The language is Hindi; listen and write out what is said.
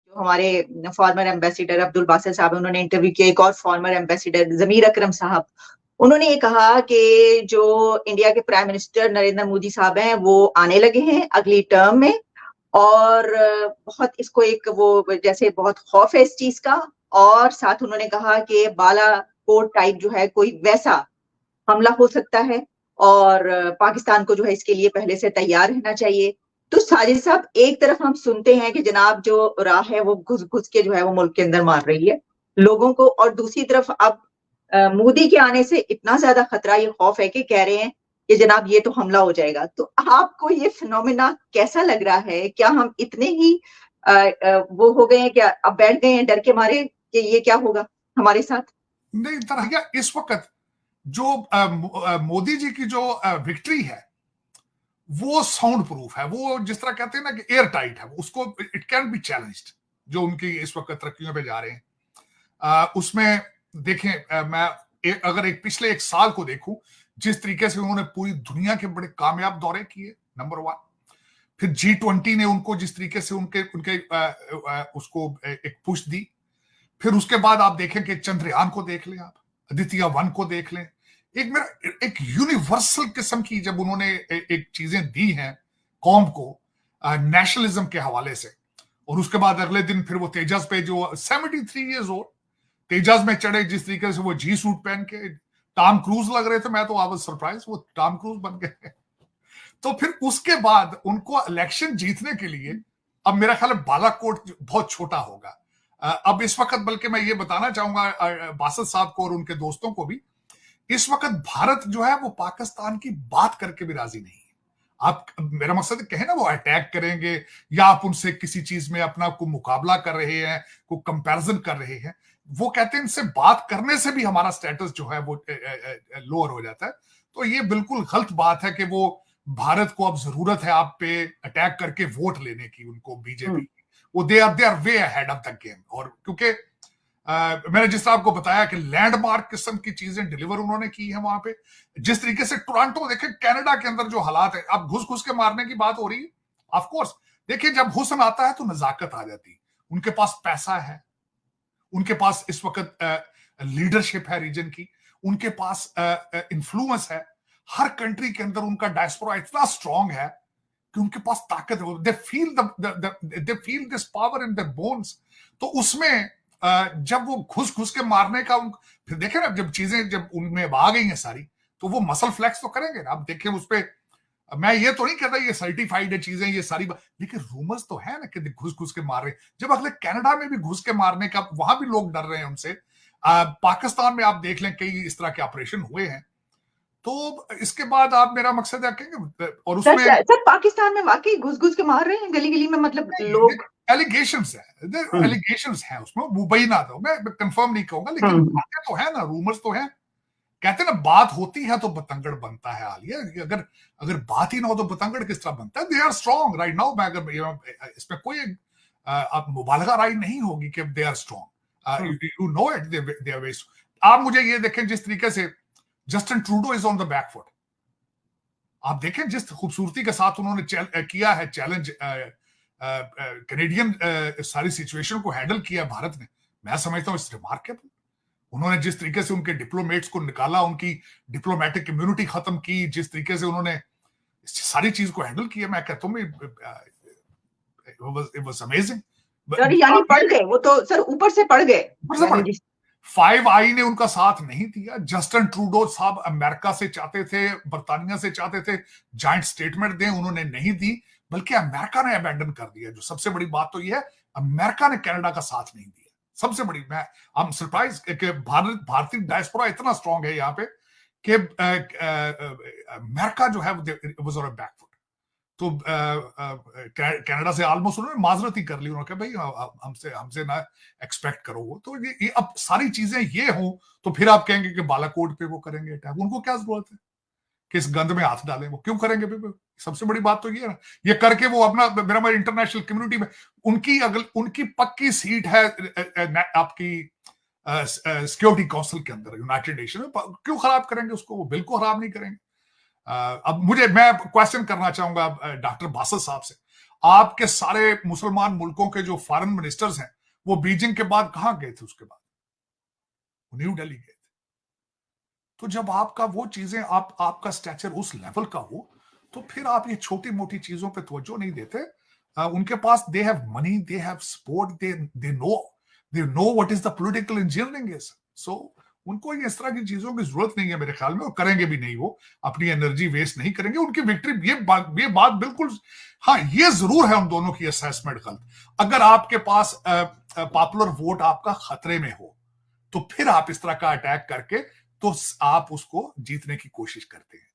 जो हमारे फॉर्मर एम्बेसिडर अब्दुल बासित साहब, उन्होंने इंटरव्यू किया, एक और फॉर्मर एम्बेसिडर जमीर अकरम साहब, उन्होंने ये कहा कि जो इंडिया के प्राइम मिनिस्टर नरेंद्र मोदी साहब हैं वो आने लगे हैं अगली टर्म में, और बहुत इसको एक वो जैसे बहुत खौफ है इस चीज का। और साथ उन्होंने कहा कि बालाकोट टाइप जो है कोई वैसा हमला हो सकता है, और पाकिस्तान को जो है इसके लिए पहले से तैयार रहना चाहिए। तो साजिद साहब, एक तरफ हम सुनते हैं कि जनाब जो राह है वो घुस घुस के जो है वो मुल्क के अंदर मार रही है लोगों को, और दूसरी तरफ अब मोदी के आने से इतना ज्यादा खतरा, ये खौफ है कि कह रहे हैं कि जनाब ये तो हमला हो जाएगा। तो आपको ये फिनोमिना कैसा लग रहा है? क्या हम इतने ही वो हो गए हैं, क्या अब बैठ गए हैं डर के मारे कि ये क्या होगा हमारे साथ? नहीं, तरह इस वक्त जो मोदी जी की जो विक्ट्री है वो साउंड प्रूफ है, वो जिस तरह कहते हैं ना कि एयर टाइट है, उसको इट कैन बी चैलेंज्ड। जो उनकी इस वक्त तरक्कियों पे जा रहे हैं उसमें देखें, मैं अगर एक पिछले एक साल को देखूं, जिस तरीके से उन्होंने पूरी दुनिया के बड़े कामयाब दौरे किए, नंबर 1। फिर G20 ने उनको जिस तरीके से उनके उनके उसको एक पुश दी। फिर उसके बाद आप देखें कि चंद्रयान को देख लें, आप आदित्य-1 को देख लें। एक यूनिवर्सल किस्म की जब उन्होंने एक चीजें दी हैं कौम को नेशनलिज्म के हवाले से, और उसके बाद अगले दिन फिर वो तेजस पे जो 73 ईयर्स ओल्ड तेजस में चढ़े, जिस तरीके से वो जी सूट पहन के टॉम क्रूज लग रहे थे, मैं तो आई वाज सरप्राइज वो टॉम क्रूज बन गए। तो फिर उसके बाद उनको इलेक्शन जीतने के लिए अब मेरा ख्याल है बालाकोट बहुत छोटा होगा अब इस वक्त। बल्कि मैं ये बताना चाहूंगा बासत साहब को और उनके दोस्तों को भी, इस वक्त भारत जो है वो पाकिस्तान की बात करके भी राजी नहीं है। आप, मेरा मकसद कहे ना, वो अटैक करेंगे या आप उनसे किसी चीज में अपना को मुकाबला कर रहे हैं, को कंपैरिजन कर रहे हैं, वो कहते हैं इनसे बात करने से भी हमारा स्टेटस जो है वो लोअर हो जाता है। तो ये बिल्कुल गलत बात है कि वो भारत को अब जरूरत है आप पे अटैक करके वोट लेने की, उनको बीजेपी वो they are way ahead of the game. और क्योंकि मैंने जिस तरह आपको बताया कि लैंडमार्क किस्म की चीजें डिलीवर उन्होंने की है वहां पे, जिस तरीके से टोरंटो देखें, कनाडा के अंदर जो हालात है, अब घुस घुस के मारने की बात हो रही है। ऑफ कोर्स देखिए, जब हुस्न आता है तो नजाकत आ जाती है। उनके पास पैसा है, उनके पास इस वक्त लीडरशिप है रीजन की, उनके पास इन्फ्लुएंस है। हर कंट्री के अंदर उनका डायस्पोरा इतना स्ट्रांग है कि उनके पास ताकत है। They feel this power in their bones. तो उसमें जब वो घुस घुस के मारने का फिर देखें ना, जब चीजें जब उनमें आ गई हैं सारी, तो वो मसल फ्लेक्स तो करेंगे ना। आप देखें उस पर, मैं ये तो नहीं कहता ये सर्टिफाइड है चीजें ये सारी, लेकिन रूमर्स तो है ना कि घुस घुस के मार रहे। जब अगले कनाडा में भी घुस के मारने का, वहां भी लोग डर रहे हैं उनसे। पाकिस्तान में आप देख लें कई इस तरह के ऑपरेशन हुए हैं। तो इसके बाद आप, मेरा मकसद है कहेंगे, और उसमें सर पाकिस्तान में वाकई घुस घुस के मार रहे हैं गली गली में, मतलब लोग एलिगेशंस है उसमें, मुंबई ना दो, मैं कंफर्म नहीं कहूंगा, लेकिन बातें तो है ना, रूमर्स तो है। कहते हैं ना, बात होती है तो बतंगड़ बनता है। हाल ये अगर बात ही ना हो तो बतंगड़ किस तरह बनता है? They are strong right now. मैं अगर इसमें कोई अब मुबालगा राय नहीं होगी कि they are strong, you know it, they are very. आप मुझे ये देखें जिस तरीके से Justin Trudeau is on the back foot. आप देखें जिस खूबसूरती के साथ उन्होंने किया है चैलेंज, कैनेडियन सारी सिचुएशन को हैंडल किया भारत ने, मैं समझता हूँ इट्स रिमार्केबल। उन्होंने जिस तरीके से उनके डिप्लोमेट्स को निकाला, उनकी डिप्लोमेटिक इम्यूनिटी खत्म की, जिस तरीके से उन्होंने सारी चीज को हैंडल किया, मैं कहता हूँ इट वाज अमेजिंग। यानी पड़ गए वो तो सर, ऊपर से पड़ गए। 5i ने उनका साथ नहीं दिया। जस्टिन ट्रूडो साहब अमेरिका से चाहते थे, बर्तानिया से चाहते थे जॉइंट स्टेटमेंट दें, उन्होंने नहीं दी, बल्कि अमेरिका ने अबैंडन कर दिया। जो सबसे बड़ी बात तो यह है, अमेरिका ने कनाडा का साथ नहीं दिया। सबसे बड़ी, मैं आई एम सरप्राइज कि भारतीय डायस्पोरा इतना स्ट्रांग है यहाँ पे कि अमेरिका जो है was on a back foot. तो कनाडा से ऑलमोस्ट उन्होंने माजरत ही कर ली। उन्होंने कहा भाई हमसे ना एक्सपेक्ट करो वो। तो ये अब सारी चीजें ये हो तो फिर आप कहेंगे कि बालाकोट पे वो करेंगे अटैक। उनको क्या जरूरत है कि इस गंद में हाथ डालें? वो क्यों करेंगे? सबसे बड़ी बात तो ये है ना, ये करके वो अपना, मेरा इंटरनेशनल कम्युनिटी में उनकी पक्की सीट है आपकी सिक्योरिटी काउंसिल के अंदर, यूनाइटेड नेशन में। क्यों खराब करेंगे उसको? वो बिल्कुल खराब नहीं करेंगे। अब मैं क्वेश्चन करना चाहूंगा डॉक्टर बासत साहब से। आपके सारे मुसलमान मुल्कों के जो फॉरेन मिनिस्टर्स हैं वो बीजिंग के बाद कहां गए थे? उसके बाद न्यू दिल्ली गए थे। तो जब आपका वो चीजें आपका स्टैचर उस लेवल का हो तो फिर आप ये छोटी मोटी चीजों पे तवज्जो नहीं देते। उनके पास they have money, they have support, they know what is the political engineering is. So उनको इस तरह की चीजों की जरूरत नहीं है मेरे ख्याल में, और करेंगे भी नहीं, वो अपनी एनर्जी वेस्ट नहीं करेंगे। उनकी विक्ट्री, ये बात बिल्कुल, हाँ ये जरूर है उन दोनों की असेसमेंट गलत। अगर आपके पास पॉपुलर वोट आपका खतरे में हो तो फिर आप इस तरह का अटैक करके तो आप उसको जीतने की कोशिश करते हैं।